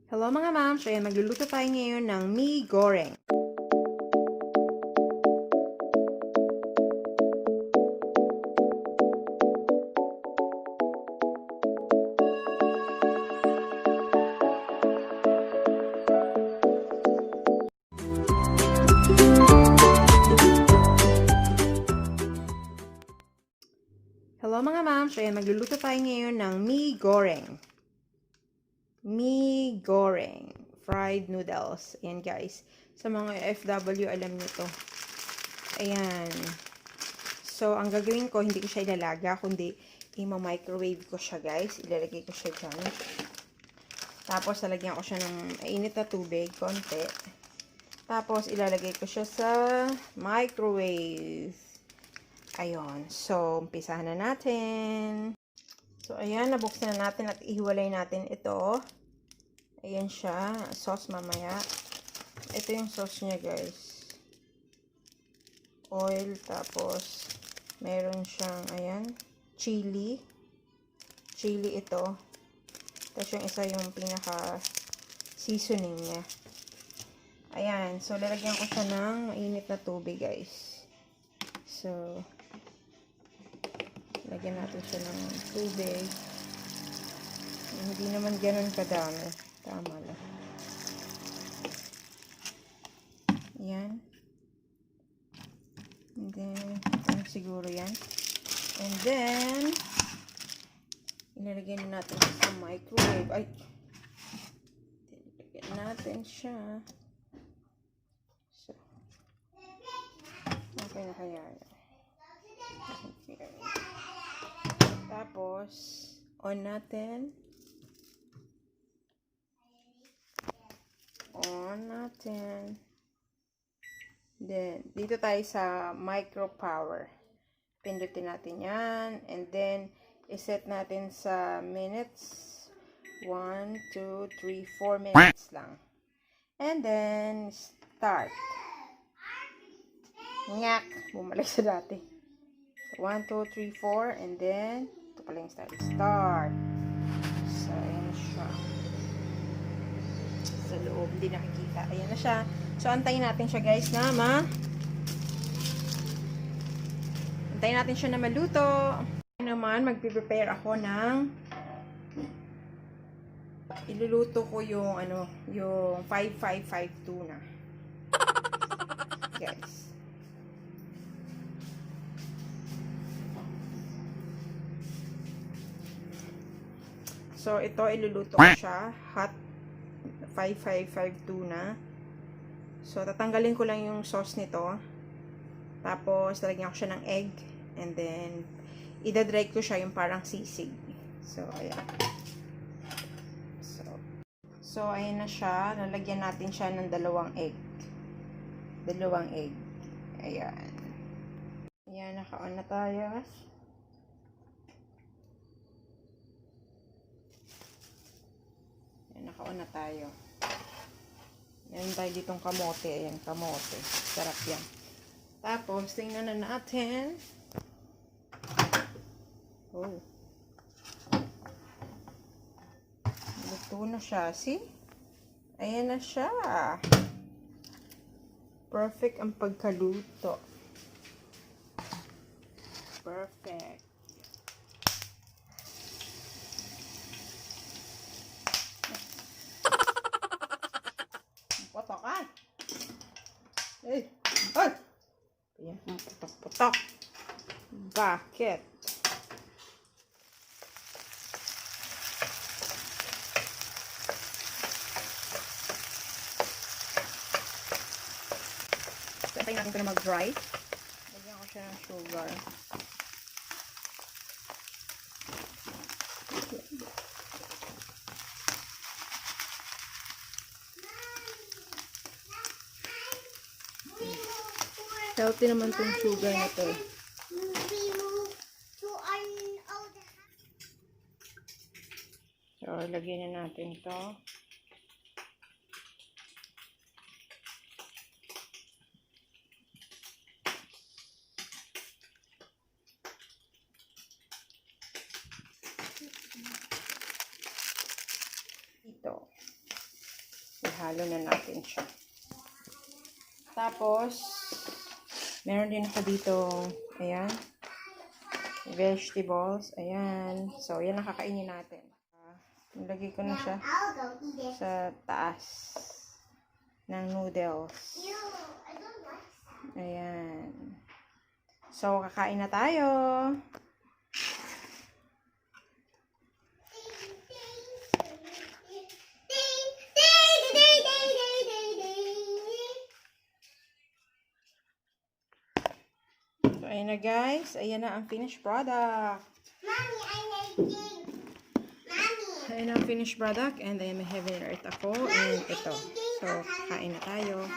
Hello mga ma'am, so ayan, magluluto tayo ngayon ng mee goreng. Hello mga ma'am, so ayan, magluluto tayo ngayon ng mee goreng. Mee goreng. Fried noodles. Ayan guys. Sa mga FW, alam nyo to. Ayan. So, ang gagawin ko, hindi ko siya ilalaga, kundi i-microwave ko siya guys. Ilalagay ko siya dyan. Tapos, lalagyan ko siya ng mainit na tubig, konti. Tapos, ilalagay ko siya sa microwave. Ayun. So, umpisahan na natin. So, ayan, nabuksan na natin at ihiwalay natin ito. Ayan siya. Sauce mamaya. Ito yung sauce niya, guys. Oil, tapos, meron siyang, ayan, chili. Chili ito. Tapos yung isa yung pinaka-seasoning niya. Ayan. So, lalagyan ko siya ng mainit na tubig, guys. So, lagyan natin siya ng tubig. Hindi naman ganun kadami. Tama lang. Yan. And then, siguro yan. And then, ilalagay na natin sa microwave. Ay! Ilalagay natin siya. So, okay na kaya yan. Tapos, on natin. On natin. Then, dito tayo sa micro power. Pindutin natin yan. And then, iset natin sa minutes. 1, 2, 3, 4 minutes lang. And then, start. Nyak! Bumalik sa dati. 1, 2, 3, 4, and then, ito pala yung start. Start. So, ayan siya. Sa loob, hindi nakikita. Ayan na siya. So, antayin natin siya, guys, na antayin natin siya na maluto. Naman, magpe-prepare ako ng iluluto ko yung, yung 5552 tuna. Guys. So, ito, iluluto ko siya. Hot 5552 tuna. So, tatanggalin ko lang yung sauce nito. Tapos, lalagyan ko siya ng egg. And then, idadry ko siya yung parang sisig. So, ayan. So, ayan na siya. Lalagyan natin siya ng dalawang egg. Dalawang egg. Ayan. Ayan, naka-on na tayo. Naka-on na tayo. Meron tayo ditong kamote. Ayan, kamote. Sarap yan. Tapos, tingnan na natin. Oh. Luto na siya. See? Ayan na siya. Perfect ang pagkaluto. Perfect. Potokan. Eh, ay! Ayan, potok-potok. Bakit? Tayo natin ito na mag-dry. Lagyan ko siya ng sugar. Healthy naman tong sugar na to. So, lagyan na natin to. Ito. ihalo na natin siya. Tapos, meron din ako dito, ayan, vegetables. Ayan. So, yan ang kakainin natin. Nilagay ko na siya sa taas ng noodles. Ayan. So, kakain na tayo. So, ayan na guys. Ayan na ang finished product. Mommy, I like it. Mommy. Ayan na ang finished product. And I am having it ako. And ito. So, kakain na tayo.